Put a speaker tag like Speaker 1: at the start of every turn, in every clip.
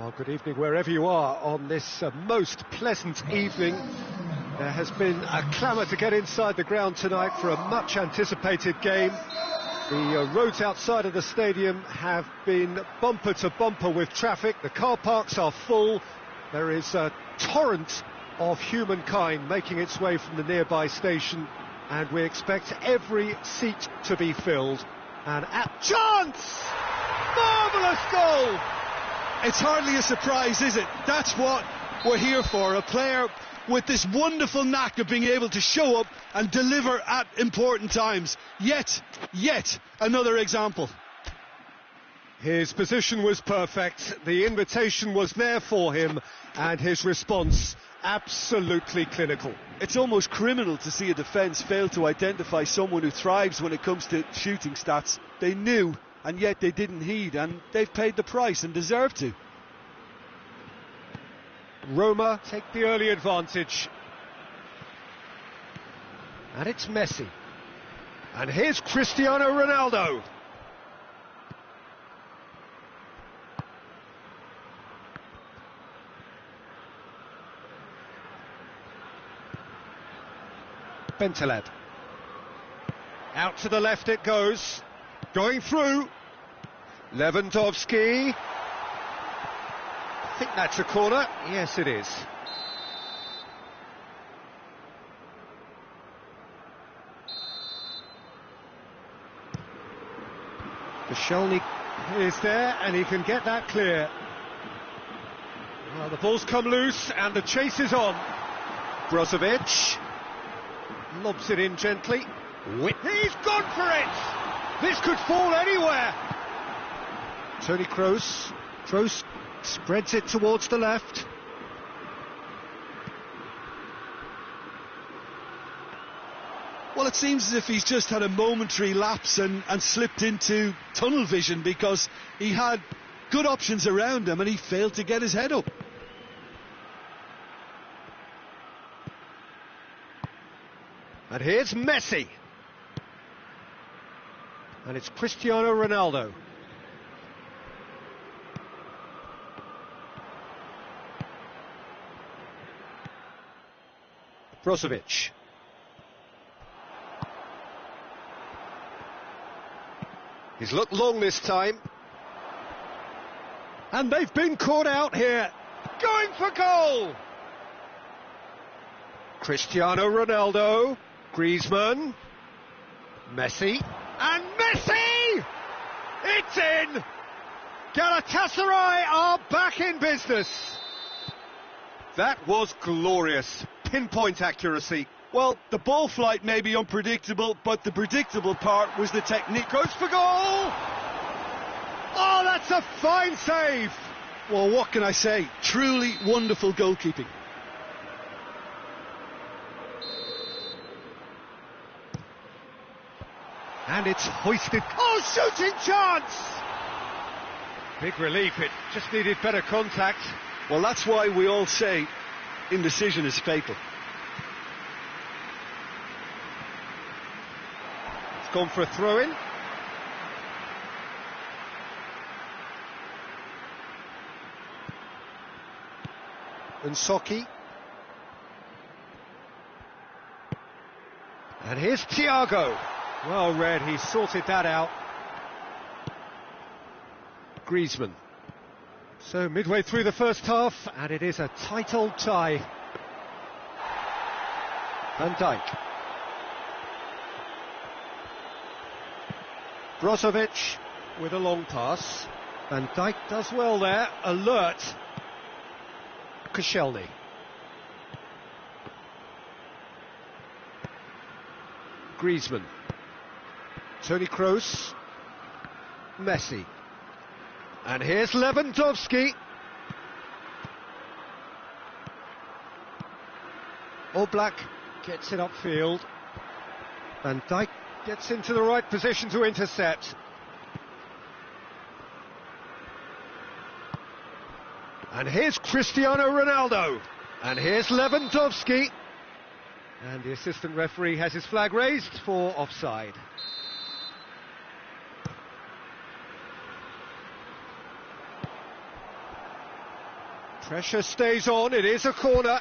Speaker 1: Well, good evening wherever you are on this most pleasant evening. There has been a clamour to get inside the ground tonight for a much anticipated game. The roads outside of the stadium have been bumper to bumper with traffic. The car parks are full. There is a torrent of humankind making its way from the nearby station, and we expect every seat to be filled. And at chance! Marvellous goal!
Speaker 2: It's hardly a surprise, is it? That's what we're here for. A player with this wonderful knack of being able to show up and deliver at important times. Yet another example.
Speaker 1: His position was perfect, the invitation was there for him, and his response absolutely clinical.
Speaker 2: It's almost criminal to see a defence fail to identify someone who thrives when it comes to shooting stats. They knew, and yet they didn't heed, and they've paid the price and deserve to.
Speaker 1: Roma take the early advantage. And it's Messi. And here's Cristiano Ronaldo. Bentaleb. Out to the left it goes. Going through. Lewandowski. I think that's a corner. Yes, it is. Koscielny is there, and he can get that clear. Well, the ball's come loose, and the chase is on. Brozovic lobs it in gently. He's gone for it! This could fall anywhere! Toni Kroos. Kroos spreads it towards the left.
Speaker 2: Well, it seems as if he's just had a momentary lapse and slipped into tunnel vision, because he had good options around him and he failed to get his head up.
Speaker 1: And here's Messi. And it's Cristiano Ronaldo. Brozovic. He's looked long this time. And they've been caught out here. Going for goal! Cristiano Ronaldo. Griezmann. Messi. And Messi! It's in! Galatasaray are back in business. That was glorious. Pinpoint accuracy.
Speaker 2: Well, the ball flight may be unpredictable, but the predictable part was the technique.
Speaker 1: Goes for goal! Oh, that's a fine save!
Speaker 2: Well, what can I say? Truly wonderful goalkeeping.
Speaker 1: And it's hoisted. Oh, shooting chance! Big relief, it just needed better contact.
Speaker 2: Well, that's why we all say indecision is fatal.
Speaker 1: It's gone for a throw-in. Nsocki. And here's Thiago. Well read, he sorted that out. Griezmann. So midway through the first half, and it is a tight old tie. Van Dijk. Brozovic with a long pass. Van Dijk does well there, alert. Koscielny. Griezmann. Toni Kroos. Messi. And here's Lewandowski. Oblak gets it upfield. Van Dijk gets into the right position to intercept. And here's Cristiano Ronaldo. And here's Lewandowski. And the assistant referee has his flag raised for offside. Pressure stays on, it is a corner.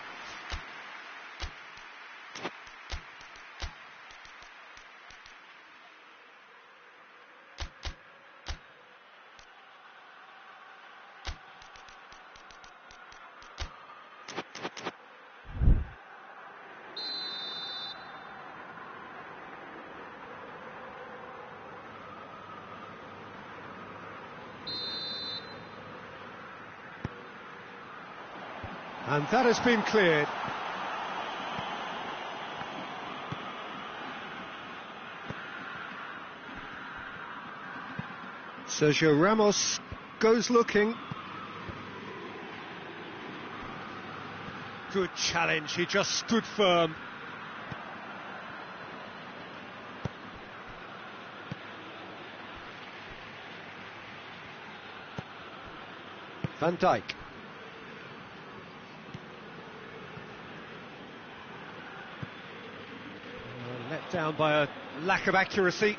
Speaker 1: And that has been cleared. Sergio Ramos goes looking. Good challenge, he just stood firm. Van Dijk. Let down by a lack of accuracy.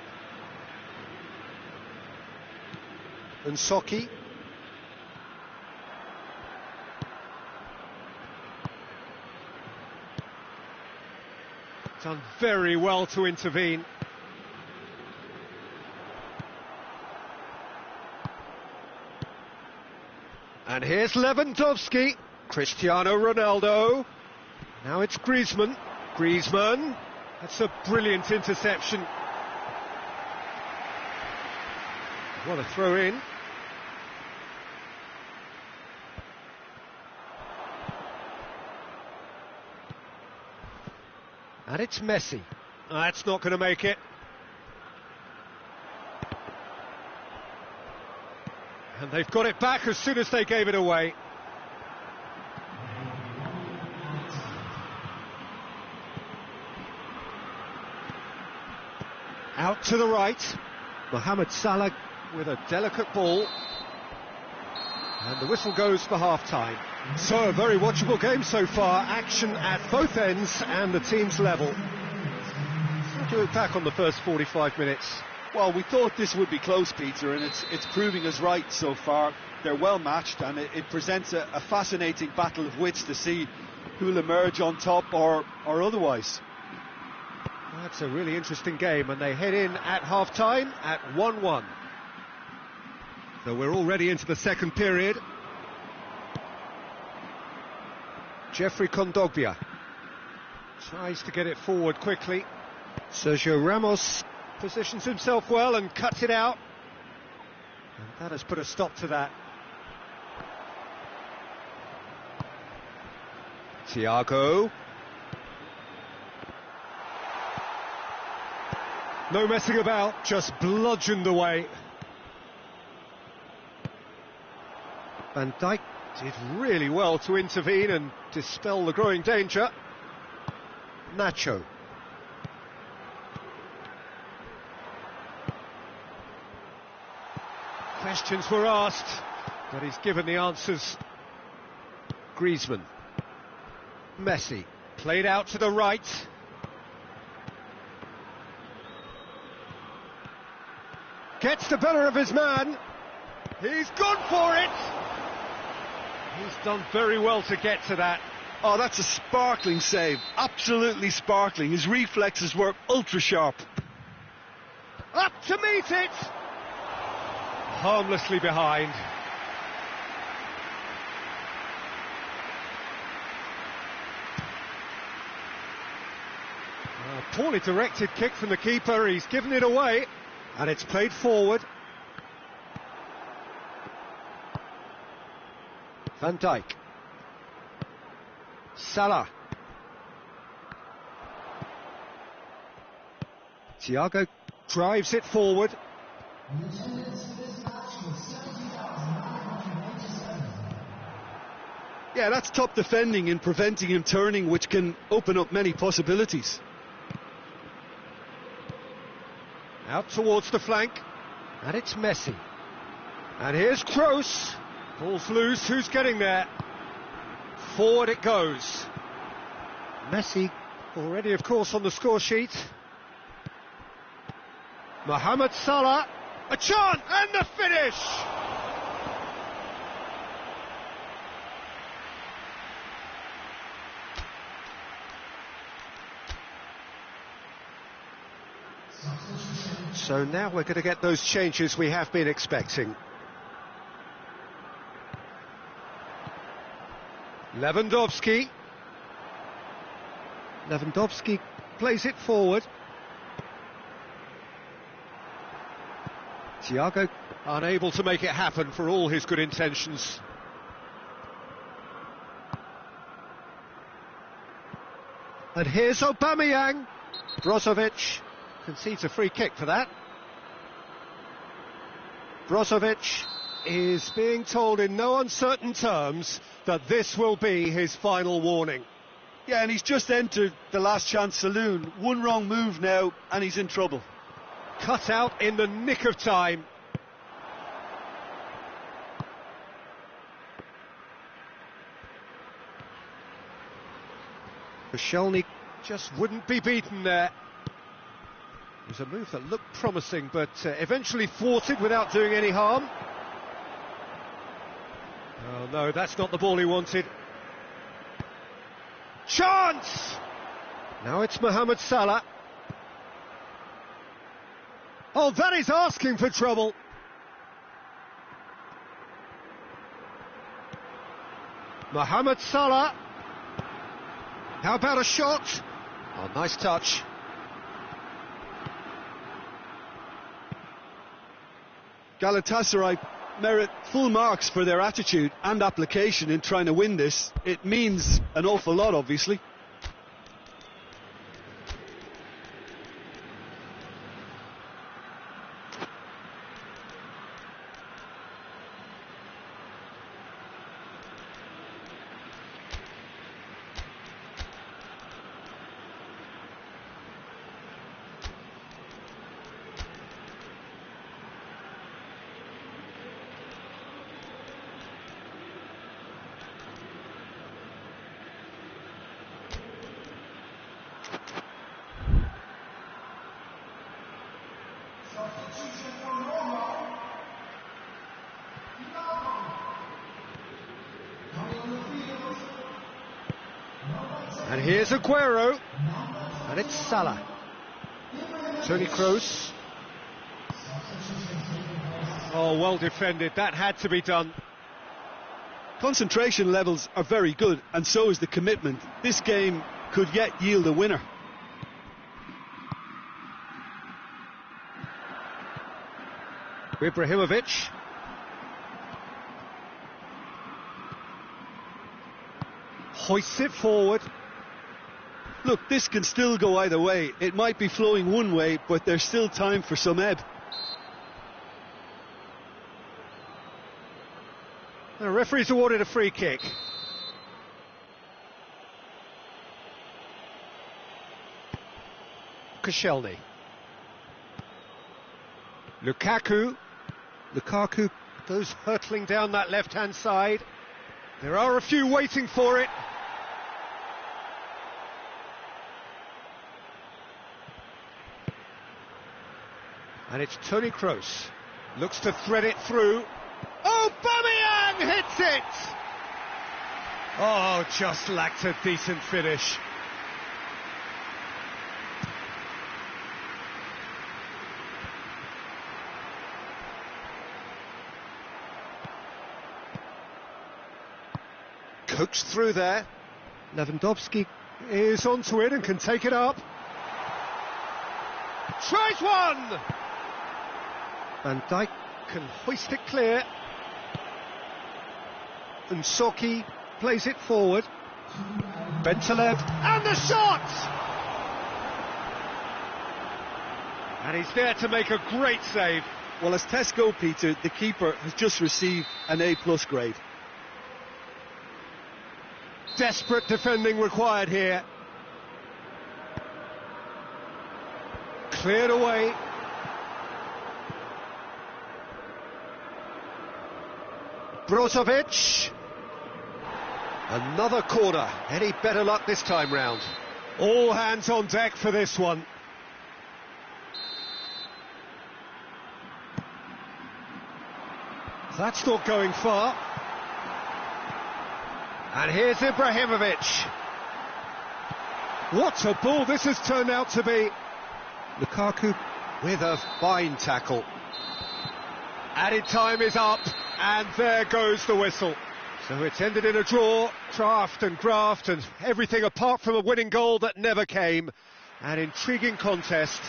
Speaker 1: And Soki. Done very well to intervene. And here's Lewandowski. Cristiano Ronaldo. Now it's Griezmann. Griezmann. That's a brilliant interception. What a throw in. And it's Messi. That's not going to make it. And they've got it back as soon as they gave it away. Out to the right, Mohamed Salah with a delicate ball. And the whistle goes for half-time. So a very watchable game so far, action at both ends and the team's level. How do you look back on the first 45 minutes?
Speaker 2: Well, we thought this would be close, Peter, and it's proving us right so far. They're well matched, and it presents a fascinating battle of wits to see who'll emerge on top or otherwise.
Speaker 1: That's a really interesting game, and they head in at half-time at 1-1. So we're already into the second period. Jeffrey Kondogbia tries to get it forward quickly. Sergio Ramos positions himself well and cuts it out. And that has put a stop to that. Thiago. No messing about, just bludgeoned away. Van Dijk did really well to intervene and dispel the growing danger. Nacho. Questions were asked, but he's given the answers. Griezmann. Messi. Played out to the right. Gets the better of his man. He's gone for it. He's done very well to get to that.
Speaker 2: Oh, that's a sparkling save. Absolutely sparkling. His reflexes were ultra sharp.
Speaker 1: Up to meet it. Harmlessly behind. A poorly directed kick from the keeper. He's given it away. And it's played forward. Van Dijk. Salah. Thiago drives it forward.
Speaker 2: Yeah, that's top defending in preventing him turning, which can open up many possibilities.
Speaker 1: Out towards the flank, and it's Messi. And here's Kroos. Ball's loose, who's getting there? Forward it goes. Messi already, of course, on the score sheet. Mohamed Salah, a chance, and the finish! So now we're going to get those changes we have been expecting. Lewandowski plays it forward. Thiago unable to make it happen for all his good intentions. And here's Aubameyang. Brozovic concedes a free kick for that. Brozovic is being told in no uncertain terms that this will be his final warning.
Speaker 2: Yeah, and he's just entered the last chance saloon. One wrong move now, and he's in trouble.
Speaker 1: Cut out in the nick of time. Koscielny just wouldn't be beaten there. It was a move that looked promising, but eventually thwarted without doing any harm. Oh no, that's not the ball he wanted. Chance! Now it's Mohamed Salah. Oh, that is asking for trouble. Mohamed Salah. How about a shot? Oh, nice touch.
Speaker 2: Galatasaray merit full marks for their attitude and application in trying to win this. It means an awful lot, obviously.
Speaker 1: And here's Aguero, and it's Salah. Toni Kroos. Oh, well defended, that had to be done.
Speaker 2: Concentration levels are very good, and so is the commitment. This game could yet yield a winner.
Speaker 1: Ibrahimovic. Hoists it forward.
Speaker 2: Look, this can still go either way. It might be flowing one way, but there's still time for some ebb.
Speaker 1: The referee's awarded a free kick. Koscielny. Lukaku goes hurtling down that left-hand side. There are a few waiting for it. And it's Toni Kroos. Looks to thread it through. Aubameyang hits it! Oh, just lacked a decent finish. Coaxed through there. Lewandowski is onto it and can take it up. Tries one! Van Dijk can hoist it clear. And Soki plays it forward. Bentaleb, and the shot! And he's there to make a great save.
Speaker 2: Well, as tests go, Peter, the keeper has just received an A+ grade.
Speaker 1: Desperate defending required here. Cleared away. Brozovic. Another corner. Any better luck this time round? All hands on deck for this one. That's not going far. And here's Ibrahimovic. What a ball this has turned out to be. Lukaku with a fine tackle. Added time is up, and there goes the whistle. So it's ended in a draw, draft and graft, and everything apart from a winning goal that never came. An intriguing contest,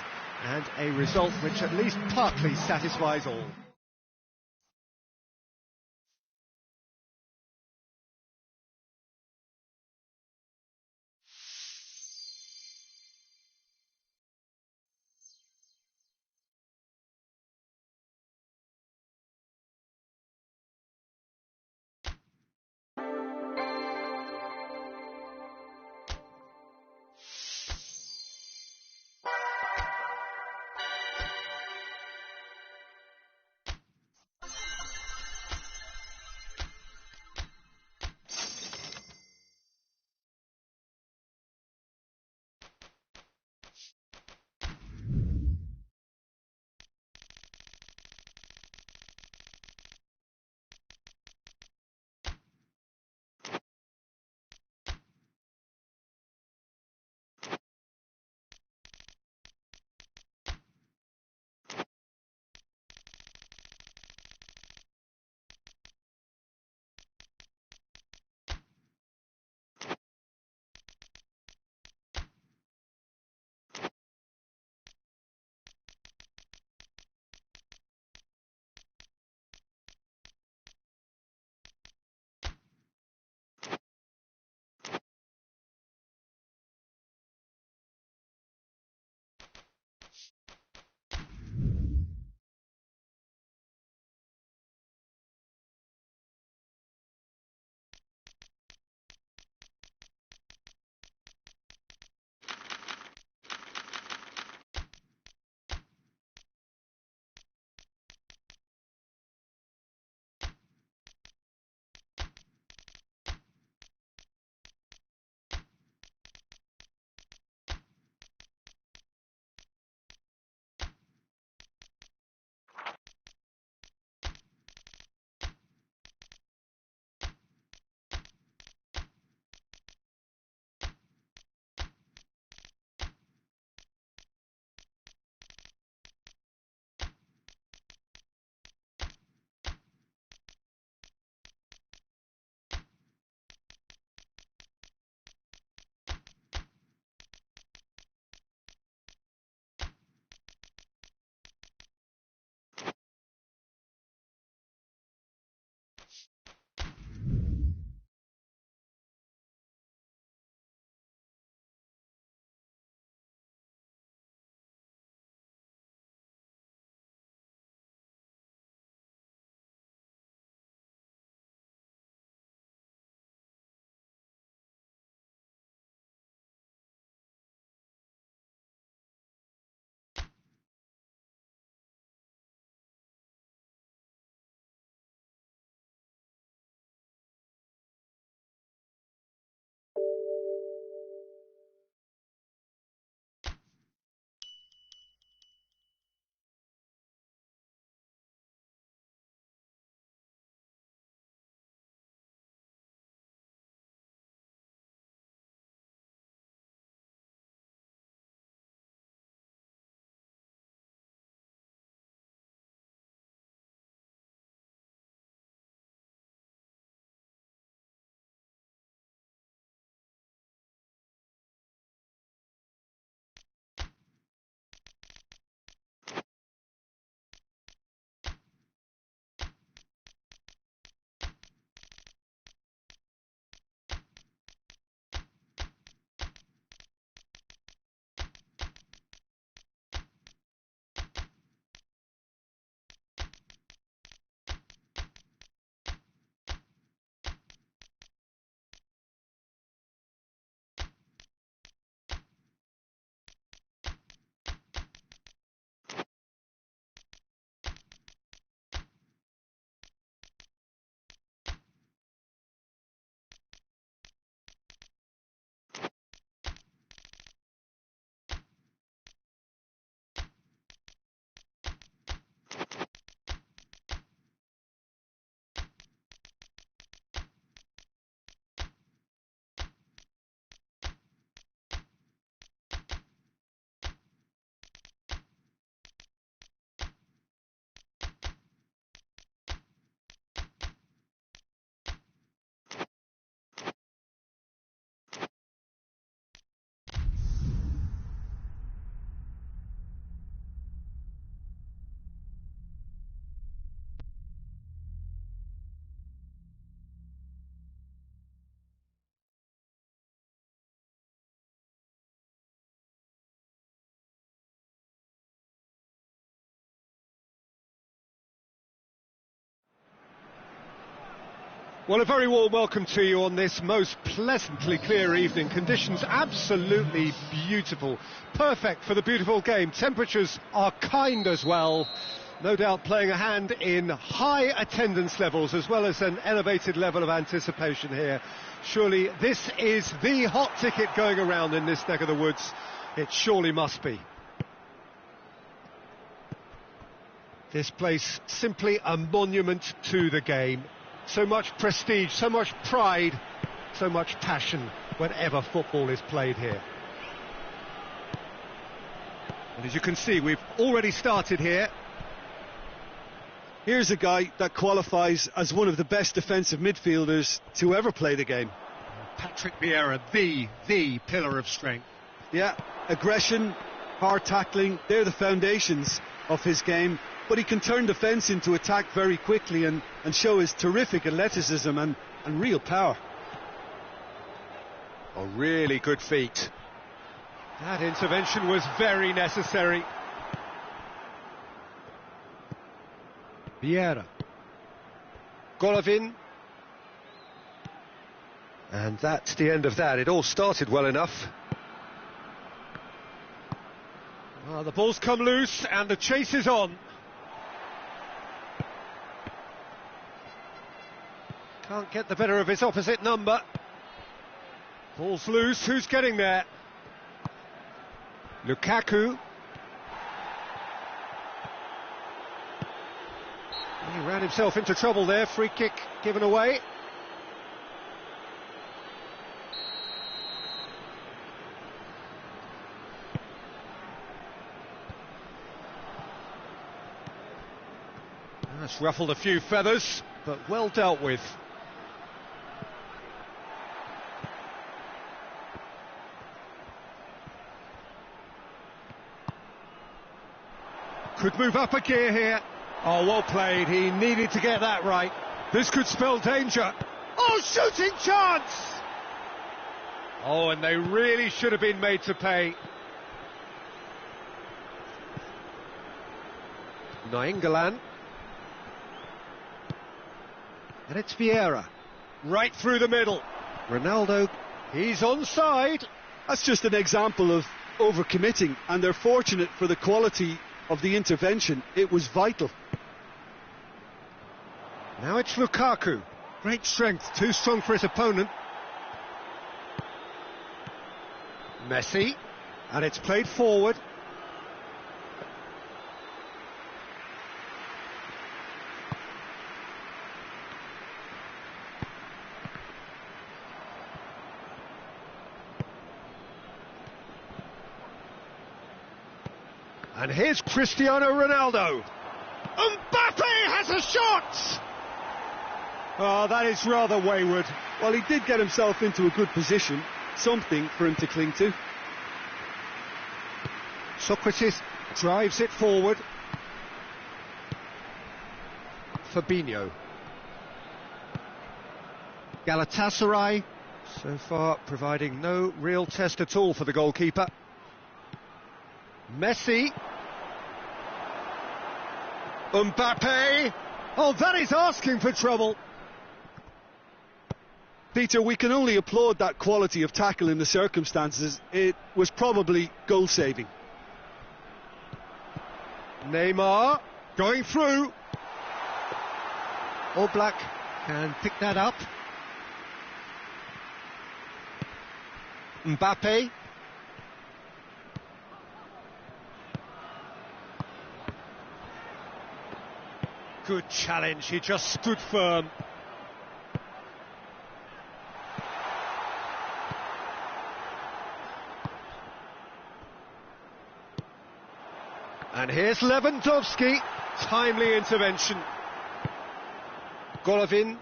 Speaker 1: and a result which at least partly satisfies all. Well, a very warm welcome to you on this most pleasantly clear evening. Conditions absolutely beautiful. Perfect for the beautiful game. Temperatures are kind as well. No doubt playing a hand in high attendance levels as well as an elevated level of anticipation here. Surely this is the hot ticket going around in this neck of the woods. It surely must be. This place simply a monument to the game. So much prestige, so much pride, so much passion whenever football is played here. And as you can see, we've already started here.
Speaker 2: Here's a guy that qualifies as one of the best defensive midfielders to ever play the game.
Speaker 1: Patrick Vieira, the pillar of strength.
Speaker 2: Yeah, aggression, hard tackling, they're the foundations of his game. But he can turn defence into attack very quickly and show his terrific athleticism and real power.
Speaker 1: Oh, really good feet. That intervention was very necessary. Vieira. Golovin. And that's the end of that. It all started well enough. Well, the ball's come loose and the chase is on. Can't get the better of his opposite number. Ball's loose, who's getting there? Lukaku. He ran himself into trouble there, free kick given away. That's ruffled a few feathers, but well dealt with. Could move up a gear here. Oh, well played. He needed to get that right. This could spell danger. Oh, shooting chance! Oh, and they really should have been made to pay. Nainggolan. And it's Vieira. Right through the middle. Ronaldo, he's onside.
Speaker 2: That's just an example of overcommitting, and they're fortunate for the quality of the intervention. It was vital.
Speaker 1: Now it's Lukaku. Great strength, too strong for his opponent. Messi. And it's played forward. And here's Cristiano Ronaldo. Mbappe has a shot! Oh, that is rather wayward.
Speaker 2: Well, he did get himself into a good position, something for him to cling to.
Speaker 1: Socrates drives it forward. Fabinho. Galatasaray, so far providing no real test at all for the goalkeeper. Messi. Mbappe. Oh, that is asking for trouble.
Speaker 2: Peter, we can only applaud that quality of tackle in the circumstances. It was probably goal-saving.
Speaker 1: Neymar going through. Oblak can pick that up. Mbappe. Good challenge, he just stood firm. And here's Lewandowski, timely intervention. Golovin.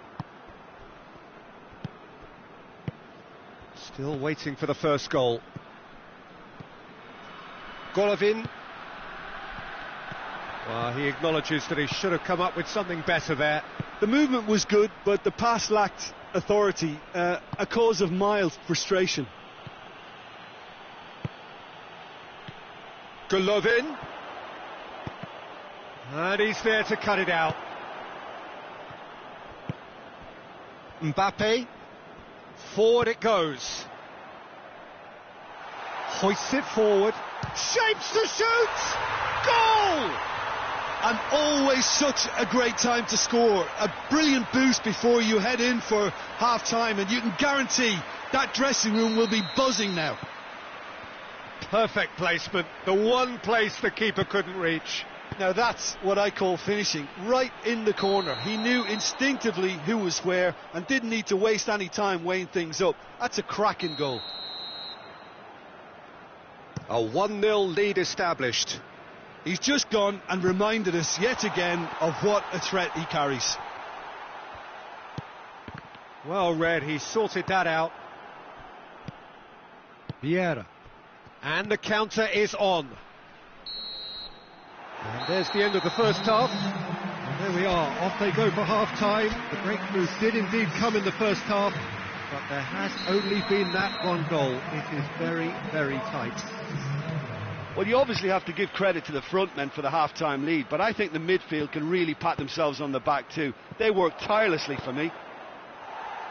Speaker 1: Still waiting for the first goal. Golovin. Well, he acknowledges that he should have come up with something better there.
Speaker 2: The movement was good, but the pass lacked authority, a cause of mild frustration.
Speaker 1: Golovin. And he's there to cut it out. Mbappe, forward it goes. Hoists it forward, shapes to shoot! Goal!
Speaker 2: And always such a great time to score. A brilliant boost before you head in for half-time, and you can guarantee that dressing room will be buzzing now.
Speaker 1: Perfect placement, the one place the keeper couldn't reach.
Speaker 2: Now that's what I call finishing, right in the corner. He knew instinctively who was where and didn't need to waste any time weighing things up. That's a cracking goal.
Speaker 1: A 1-0 lead established.
Speaker 2: He's just gone and reminded us yet again of what a threat he carries.
Speaker 1: Well read, he sorted that out. Vieira. And the counter is on. And there's the end of the first half. And there we are, off they go for half-time. The breakthrough did indeed come in the first half, but there has only been that one goal. It is very, very tight.
Speaker 2: Well, you obviously have to give credit to the front men for the half-time lead, but I think the midfield can really pat themselves on the back too. They work tirelessly for me.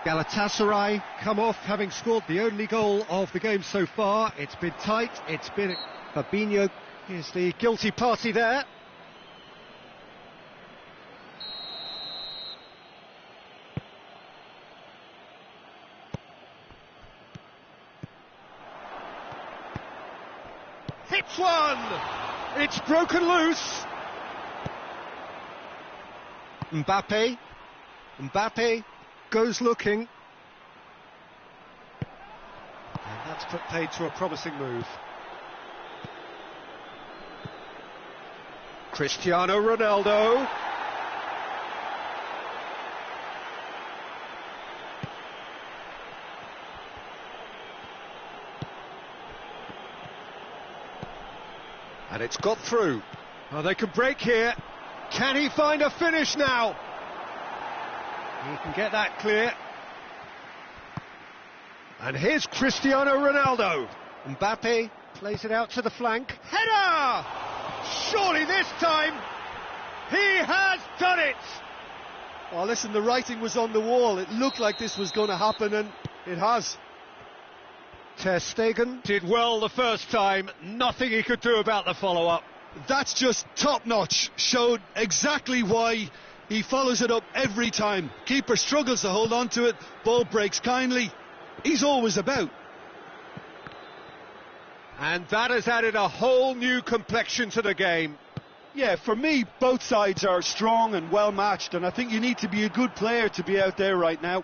Speaker 1: Galatasaray come off having scored the only goal of the game so far. It's been tight, it's been... Fabinho is the guilty party there. Hits one! It's broken loose. Mbappe goes looking. And that's put paid to a promising move. Cristiano Ronaldo. And it's got through. Oh, they can break here. Can he find a finish now? He can get that clear. And here's Cristiano Ronaldo. Mbappe plays it out to the flank. Header! Surely this time he has done it!
Speaker 2: Well, listen, the writing was on the wall. It looked like this was going to happen, and it has.
Speaker 1: Ter Stegen did well the first time, nothing he could do about the follow-up.
Speaker 2: That's just top-notch, showed exactly why he follows it up every time. Keeper struggles to hold on to it, ball breaks kindly. He's always about.
Speaker 1: And that has added a whole new complexion to the game.
Speaker 2: Yeah, for me, both sides are strong and well-matched, and I think you need to be a good player to be out there right now.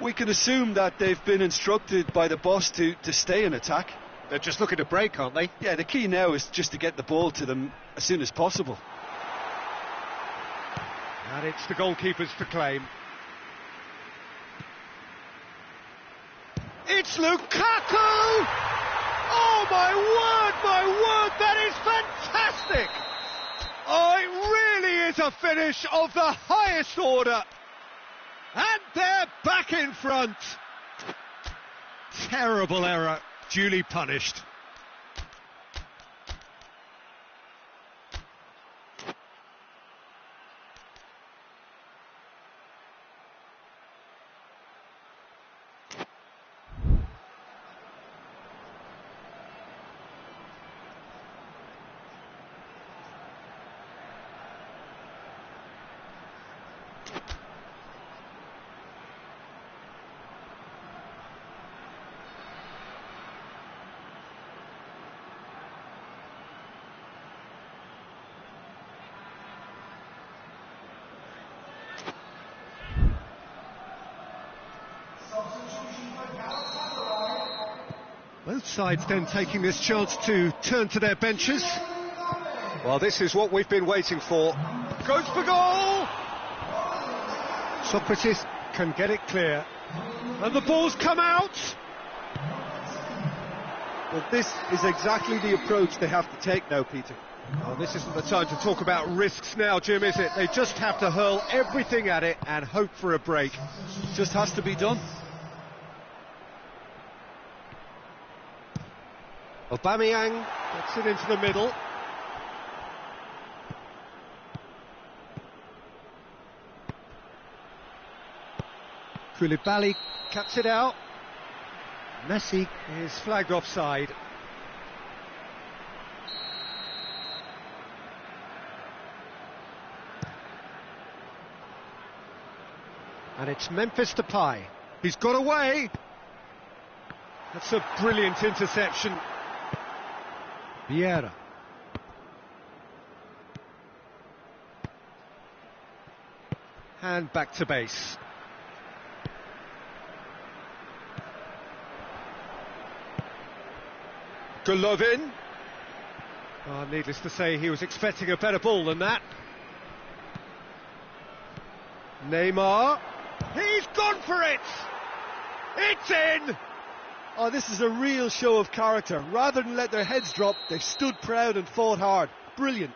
Speaker 2: We can assume that they've been instructed by the boss to stay in attack.
Speaker 1: They're just looking to break, aren't they?
Speaker 2: Yeah, the key now is just to get the ball to them as soon as possible.
Speaker 1: And it's the goalkeepers to claim. It's Lukaku! Oh, my word, that is fantastic! Oh, it really is a finish of the highest order. And they're back in front. Terrible error, duly punished. Both sides then taking this chance to turn to their benches. Well, this is what we've been waiting for. Goes for goal! Socrates can get it clear. And the ball's come out!
Speaker 2: Well, this is exactly the approach they have to take now, Peter.
Speaker 1: Well, this isn't the time to talk about risks now, Jim, is it? They just have to hurl everything at it and hope for a break.
Speaker 2: Just has to be done.
Speaker 1: Aubameyang gets it into the middle. Koulibaly cuts it out. Messi is flagged offside. And it's Memphis Depay. He's got away. That's a brilliant interception. Vieira. And back to base. Golovin. Oh, needless to say, he was expecting a better ball than that. Neymar. He's gone for it! It's in!
Speaker 2: Oh, this is a real show of character. Rather than let their heads drop, they've stood proud and fought hard. Brilliant.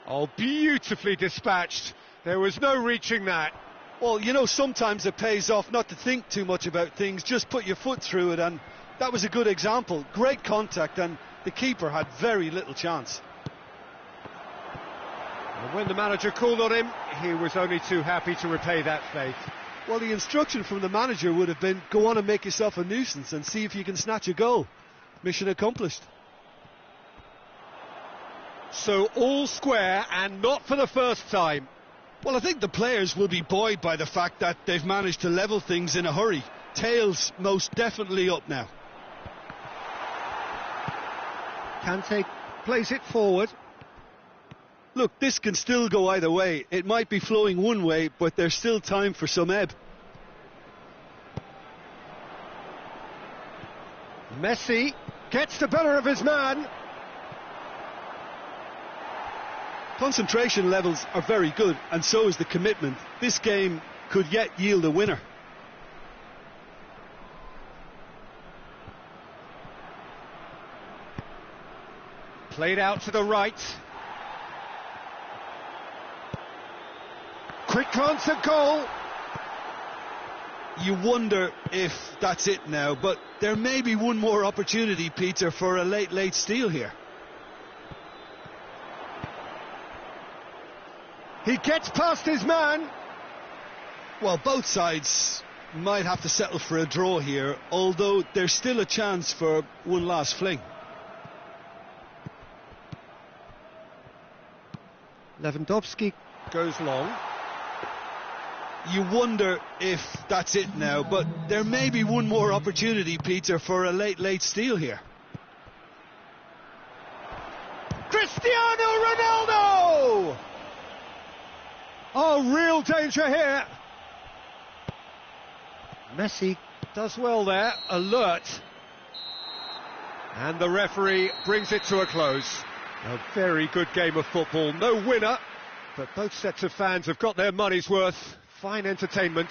Speaker 1: Oh, beautifully dispatched. There was no reaching that.
Speaker 2: Well, you know, sometimes it pays off not to think too much about things, just put your foot through it, and that was a good example. Great contact, and the keeper had very little chance.
Speaker 1: And when the manager called on him, he was only too happy to repay that faith.
Speaker 2: Well, the instruction from the manager would have been, go on and make yourself a nuisance and see if you can snatch a goal. Mission accomplished.
Speaker 1: So all square, and not for the first time.
Speaker 2: Well, I think the players will be buoyed by the fact that they've managed to level things in a hurry. Tails most definitely up now.
Speaker 1: Kante plays it forward.
Speaker 2: Look, this can still go either way. It might be flowing one way, but there's still time for some ebb.
Speaker 1: Messi gets the better of his man.
Speaker 2: Concentration levels are very good, and so is the commitment. This game could yet yield a winner.
Speaker 1: Played out to the right. Quick glance at goal.
Speaker 2: You wonder if that's it now, but there may be one more opportunity, Peter, for a late steal here.
Speaker 1: He gets past his man.
Speaker 2: Well, both sides might have to settle for a draw here, although there's still a chance for one last fling.
Speaker 1: Lewandowski goes long.
Speaker 2: You wonder if that's it now, but there may be one more opportunity, Peter, for a late steal here.
Speaker 1: Cristiano Ronaldo! Oh, real danger here. Messi does well there, alert. And the referee brings it to a close. A very good game of football, no winner, but both sets of fans have got their money's worth. Fine entertainment,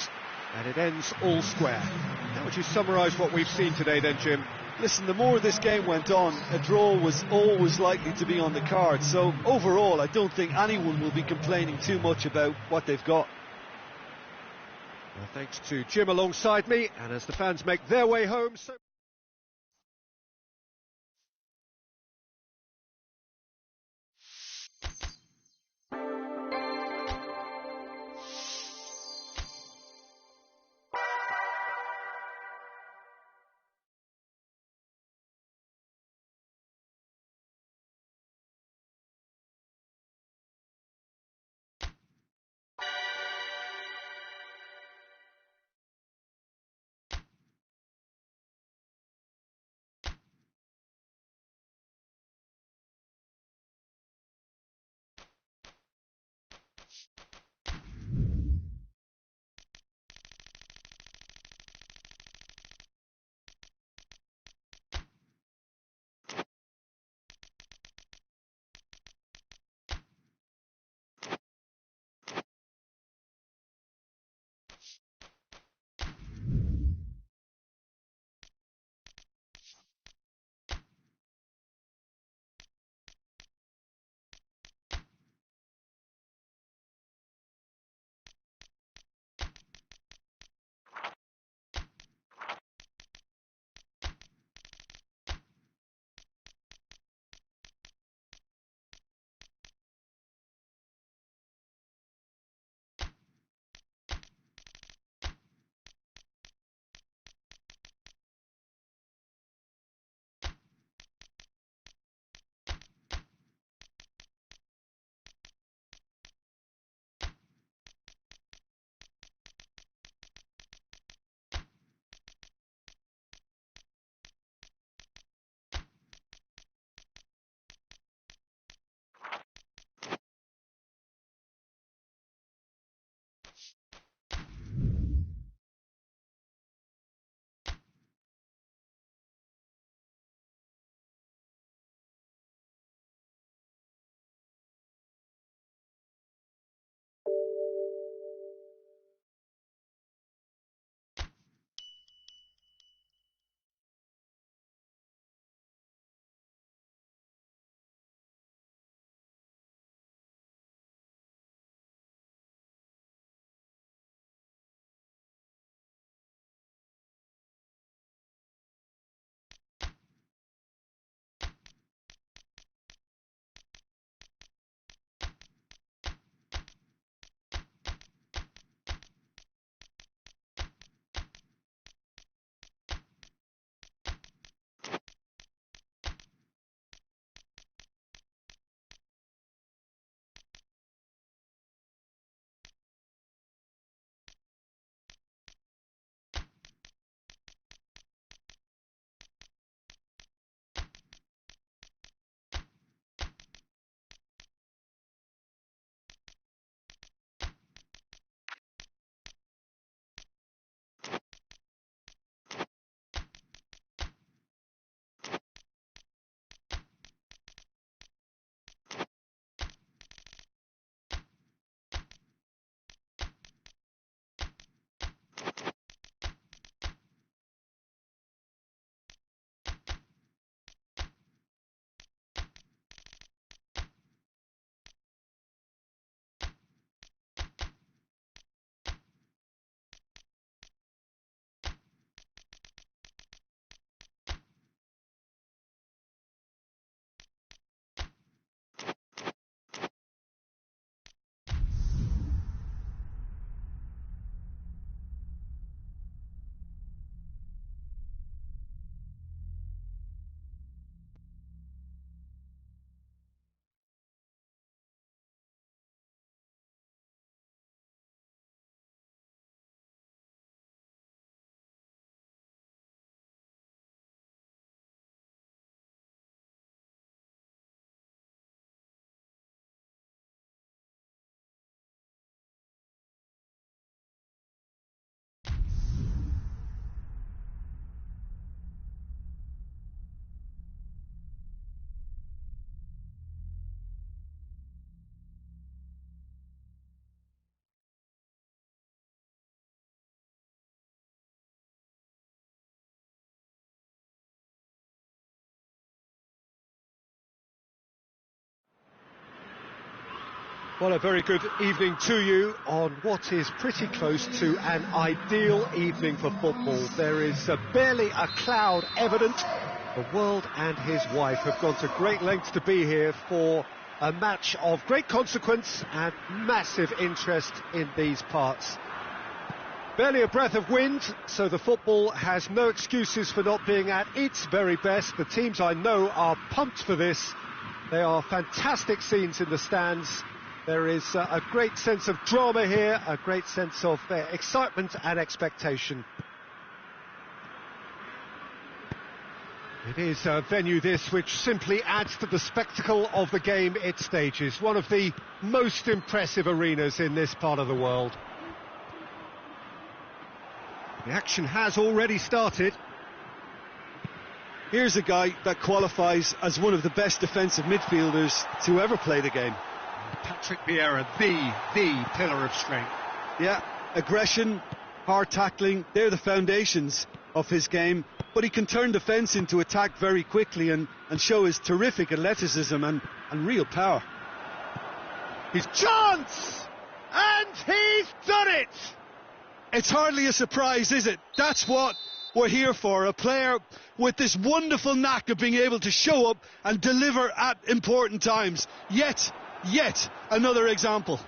Speaker 1: and it ends all square. How would you summarise what we've seen today then, Jim?
Speaker 2: Listen, the more this game went on, a draw was always likely to be on the card, so overall I don't think anyone will be complaining too much about what they've got.
Speaker 1: Well, thanks to Jim alongside me, and as the fans make their way home... Well, a very good evening to you on what is pretty close to an ideal evening for football. There is barely a cloud evident. The world and his wife have gone to great lengths to be here for a match of great consequence and massive interest in these parts. Barely a breath of wind, so the football has no excuses for not being at its very best. The teams I know are pumped for this. They are fantastic scenes in the stands. There is a great sense of drama here, a great sense of excitement and expectation. It is a venue this which simply adds to the spectacle of the game it stages. One of the most impressive arenas in this part of the world. The action has already started.
Speaker 2: Here's a guy that qualifies as one of the best defensive midfielders to ever play the game.
Speaker 1: Patrick Vieira, the pillar of strength.
Speaker 2: Yeah, aggression, hard tackling, they're the foundations of his game, but he can turn defence into attack very quickly and show his terrific athleticism and real power.
Speaker 1: His chance! And he's done it!
Speaker 2: It's hardly a surprise, is it? That's what we're here for, a player with this wonderful knack of being able to show up and deliver at important times. Yet another example.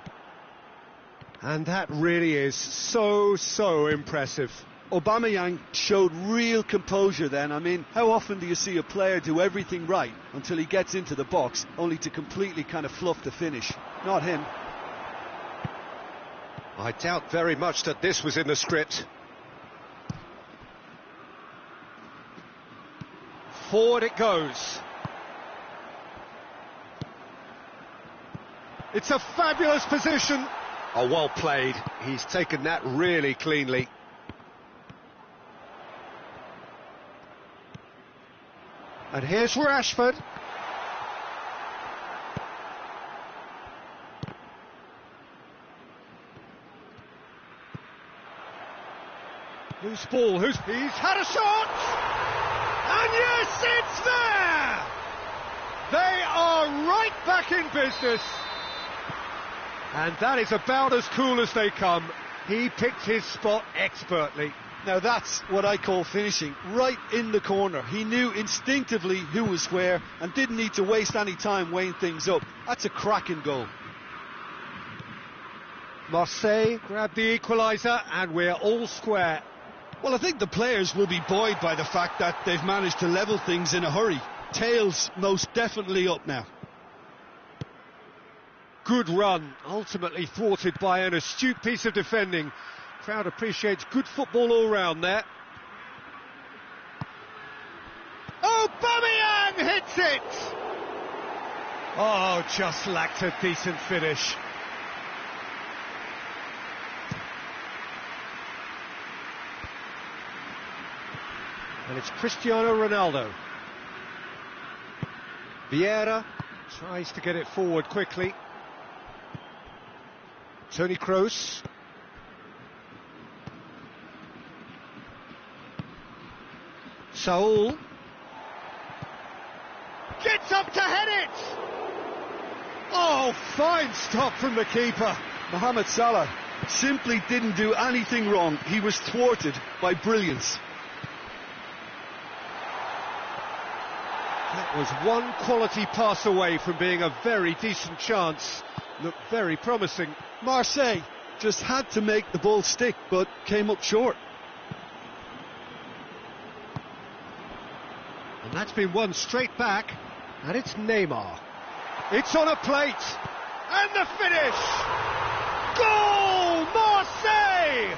Speaker 1: And that really is so impressive.
Speaker 2: Aubameyang showed real composure then. I mean, how often do you see a player do everything right until he gets into the box, only to completely kind of fluff the finish? Not him.
Speaker 1: I doubt very much that this was in the script. Forward it goes. It's a fabulous position, Oh, well played. He's taken that really cleanly. And here's Rashford. Loose ball, he's had a shot! And yes, it's there! They are right back in business. And that is about as cool as they come. He picked his spot expertly.
Speaker 2: Now that's what I call finishing, right in the corner. He knew instinctively who was where and didn't need to waste any time weighing things up. That's a cracking goal.
Speaker 1: Marseille grabbed the equaliser and we're all square.
Speaker 2: Well, I think the players will be buoyed by the fact that they've managed to level things in a hurry. Tails most definitely up now.
Speaker 1: Good run, ultimately thwarted by an astute piece of defending. Crowd appreciates good football all round there. Aubameyang hits it! Oh, just lacked a decent finish. And it's Cristiano Ronaldo. Vieira tries to get it forward quickly. Toni Kroos. Saul. Gets up to head it! Oh, fine stop from the keeper.
Speaker 2: Mohamed Salah simply didn't do anything wrong. He was thwarted by brilliance.
Speaker 1: That was one quality pass away from being a very decent chance. Looked very promising.
Speaker 2: Marseille just had to make the ball stick, but came up short.
Speaker 1: And that's been won straight back, and it's Neymar. It's on a plate, and the finish! Goal, Marseille!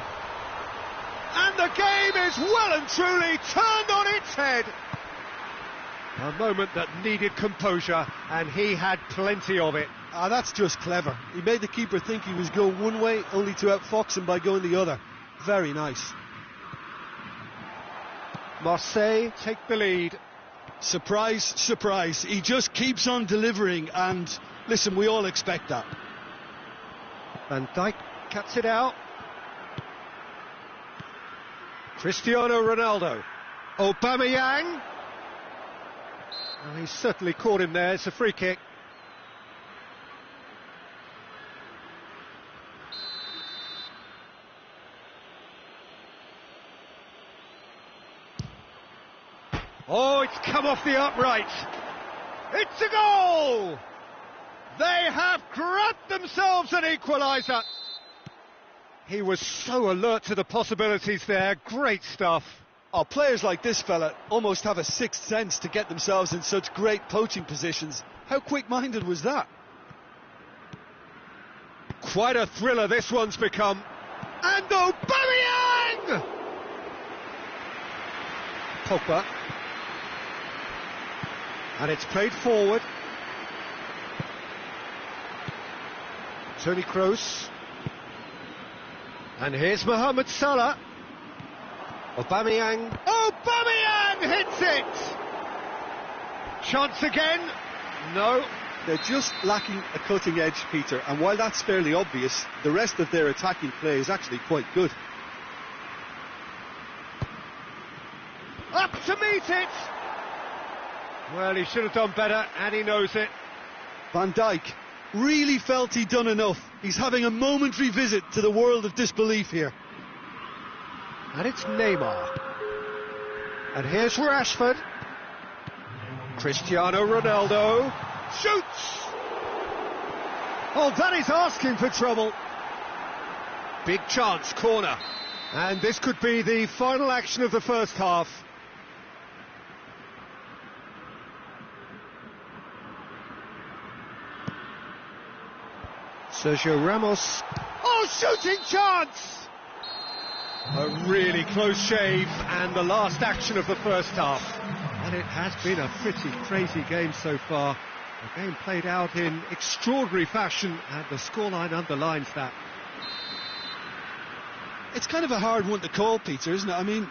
Speaker 1: And the game is well and truly turned on its head. A moment that needed composure, and he had plenty of it.
Speaker 2: That's just clever. He made the keeper think he was going one way, only to outfox him by going the other. Very nice.
Speaker 1: Marseille take the lead.
Speaker 2: Surprise, surprise. He just keeps on delivering, and listen, we all expect that.
Speaker 1: Van Dijk cuts it out. Cristiano Ronaldo. Aubameyang. Well, he's certainly caught him there. It's a free kick. Oh, it's come off the upright. It's a goal! They have grabbed themselves an equaliser. He was so alert to the possibilities there. Great stuff.
Speaker 2: Oh, players like this fella almost have a sixth sense to get themselves in such great poaching positions. How quick-minded was that?
Speaker 1: Quite a thriller this one's become. And Aubameyang! Pogba. And it's played forward. Toni Kroos. And here's Mohamed Salah. Aubameyang hits it! Chance again? No.
Speaker 2: They're just lacking a cutting edge, Peter, and while that's fairly obvious, the rest of their attacking play is actually quite good.
Speaker 1: Up to meet it! Well, he should have done better, and he knows it.
Speaker 2: Van Dijk really felt he'd done enough. He's having a momentary visit to the world of disbelief here.
Speaker 1: And it's Neymar. And here's Rashford. Cristiano Ronaldo shoots! Oh, that is asking for trouble. Big chance, corner. And this could be the final action of the first half. Sergio Ramos. Oh, shooting chance! A really close shave, and the last action of the first half. And it has been a pretty crazy game so far. The game played out in extraordinary fashion, and the scoreline underlines that.
Speaker 2: It's kind of a hard one to call, Peter, isn't it? I mean,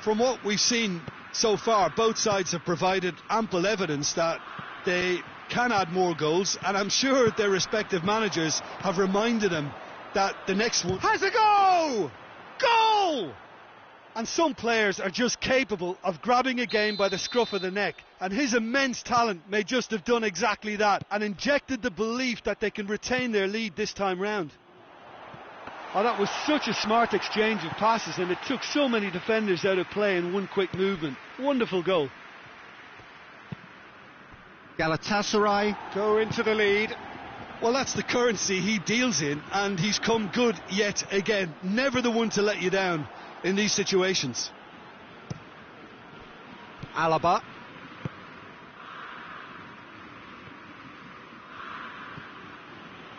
Speaker 2: from what we've seen so far, both sides have provided ample evidence that they can add more goals, and I'm sure their respective managers have reminded them that the next one
Speaker 1: has a go! Goal!
Speaker 2: And some players are just capable of grabbing a game by the scruff of the neck, and his immense talent may just have done exactly that and injected the belief that they can retain their lead this time round. Oh, that was such a smart exchange of passes, and it took so many defenders out of play in one quick movement. Wonderful goal.
Speaker 1: Galatasaray go into the lead.
Speaker 2: Well, that's the currency he deals in, and he's come good yet again. Never the one to let you down in these situations.
Speaker 1: Alaba.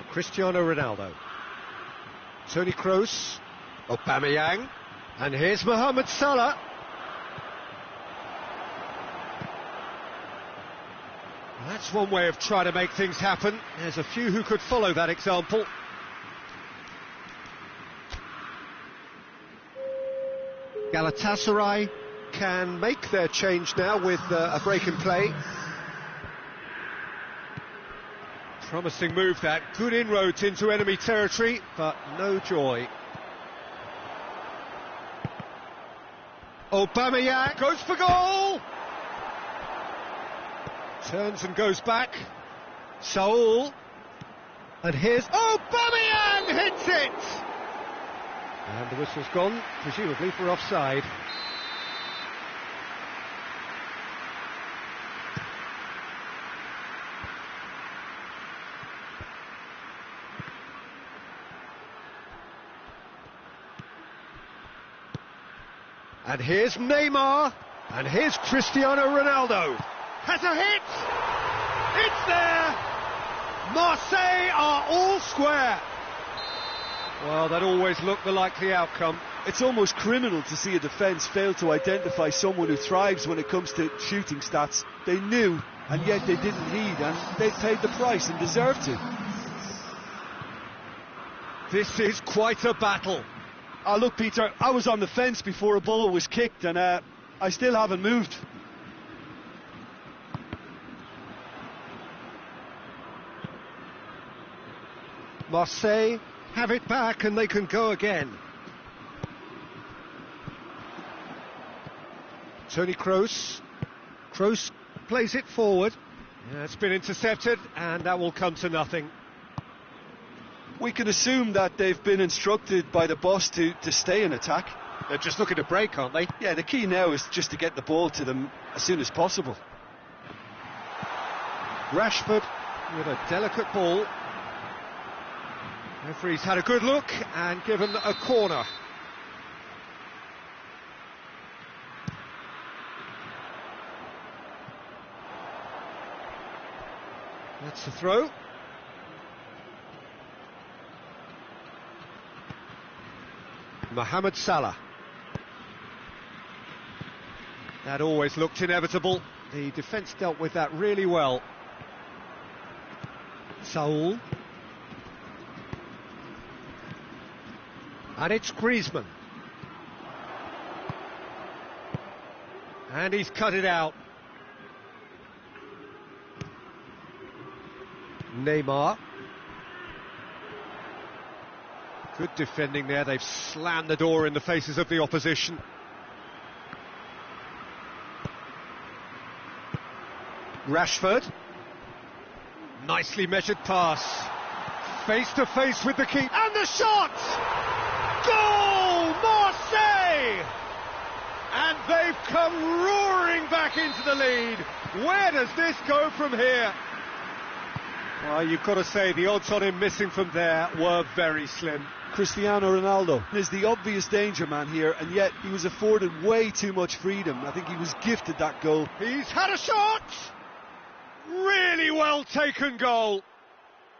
Speaker 1: Cristiano Ronaldo. Toni Kroos. Aubameyang. And here's Mohamed Salah. That's one way of trying to make things happen. There's a few who could follow that example. Galatasaray can make their change now with a break in play. Promising move that, good inroads into enemy territory, but no joy. Aubameyang goes for goal! Turns and goes back. Saul. And here's Aubameyang hits it! And the whistle's gone, presumably for offside. And here's Neymar, and here's Cristiano Ronaldo. Has a hit! It's there! Marseille are all square. Well, that always looked the likely outcome.
Speaker 2: It's almost criminal to see a defence fail to identify someone who thrives when it comes to shooting stats. They knew, and yet they didn't heed, and they paid the price and deserved to.
Speaker 1: This is quite a battle.
Speaker 2: Oh, look, Peter, I was on the fence before a ball was kicked, and I still haven't moved.
Speaker 1: Marseille have it back and they can go again. Toni Kroos. Kroos plays it forward. Yeah, it's been intercepted and that will come to nothing.
Speaker 2: We can assume that they've been instructed by the boss to stay in attack.
Speaker 1: They're just looking to break, aren't they?
Speaker 2: Yeah, the key now is just to get the ball to them as soon as possible.
Speaker 1: Rashford with a delicate ball. Referee's had a good look and given a corner. That's the throw. Mohamed Salah. That always looked inevitable. The defence dealt with that really well. Saul. And it's Griezmann. And he's cut it out. Neymar. Good defending there. They've slammed the door in the faces of the opposition. Rashford. Nicely measured pass. Face to face with the keeper. And the shot! Goal! Marseille! And they've come roaring back into the lead. Where does this go from here? Well, you've got to say the odds on him missing from there were very slim.
Speaker 2: Cristiano Ronaldo is the obvious danger man here, and yet he was afforded way too much freedom. I think he was gifted that goal.
Speaker 1: He's had a shot! Really well taken goal.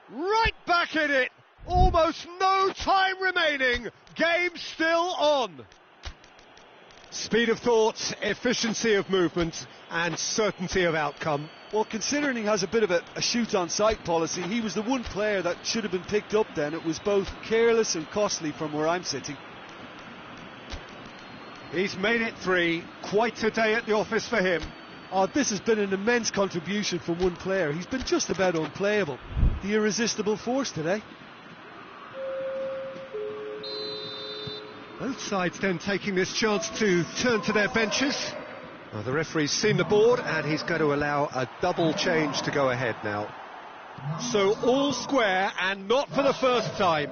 Speaker 1: Right back in it. Almost no time remaining. Game still on. Speed of thought, efficiency of movement and certainty of outcome.
Speaker 2: Well, considering he has a bit of a shoot-on-sight policy, he was the one player that should have been picked up then. It was both careless and costly from where I'm sitting.
Speaker 1: He's made it 3. Quite a day at the office for him.
Speaker 2: Oh, this has been an immense contribution from one player. He's been just about unplayable. The irresistible force today.
Speaker 1: Both sides then taking this chance to turn to their benches. Well, the referee's seen the board and he's going to allow a double change to go ahead now. So all square and not for the first time.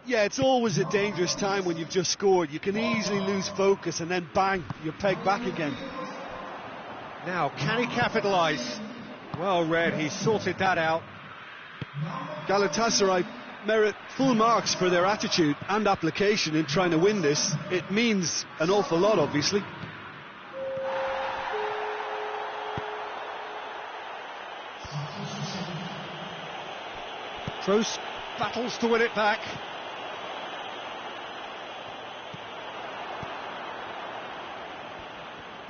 Speaker 2: Yeah, it's always a dangerous time when you've just scored. You can easily lose focus and then bang, you're pegged back again.
Speaker 1: Now, can he capitalise? Well read, he sorted that out.
Speaker 2: Galatasaray merit full marks for their attitude and application in trying to win this. It means an awful lot, obviously.
Speaker 1: Kroos battles to win it back.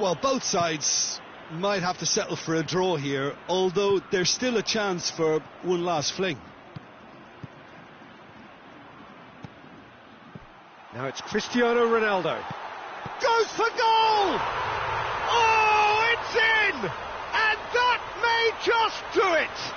Speaker 2: Well, both sides might have to settle for a draw here, although there's still a chance for one last fling.
Speaker 1: Now it's Cristiano Ronaldo. Goes for goal! Oh, it's in! And that may just do it!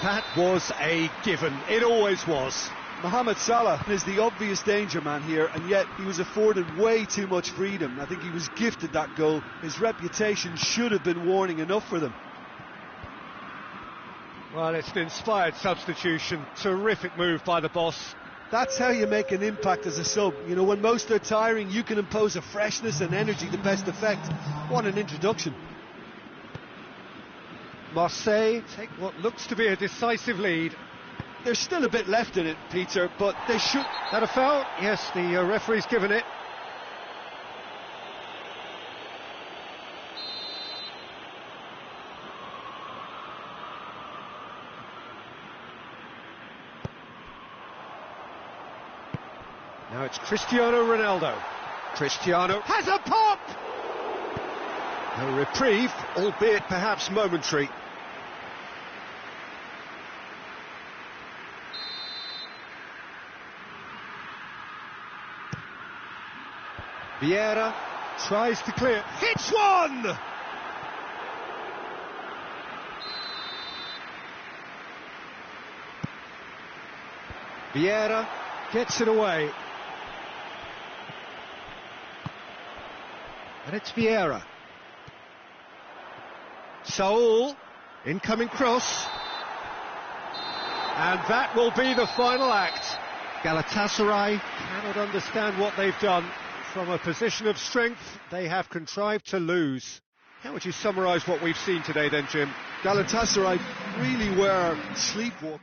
Speaker 1: That was a given. It always was.
Speaker 2: Mohamed Salah is the obvious danger man here, and yet he was afforded way too much freedom. I think he was gifted that goal. His reputation should have been warning enough for them.
Speaker 1: Well, it's an inspired substitution. Terrific move by the boss.
Speaker 2: That's how you make an impact as a sub. You know, when most are tiring, you can impose a freshness and energy to best effect. What an introduction.
Speaker 1: Marseille take what looks to be a decisive lead.
Speaker 2: There's still a bit left in it, Peter, but they should...
Speaker 1: That a foul? Yes, the referee's given it. Now it's Cristiano Ronaldo. Cristiano has a pop! A reprieve, albeit perhaps momentary. Vieira tries to clear. Hits one! Vieira gets it away. And it's Vieira. Saul, incoming cross. And that will be the final act. Galatasaray cannot understand what they've done. From a position of strength, they have contrived to lose. How would you summarise what we've seen today then, Jim?
Speaker 2: Galatasaray really were sleepwalking.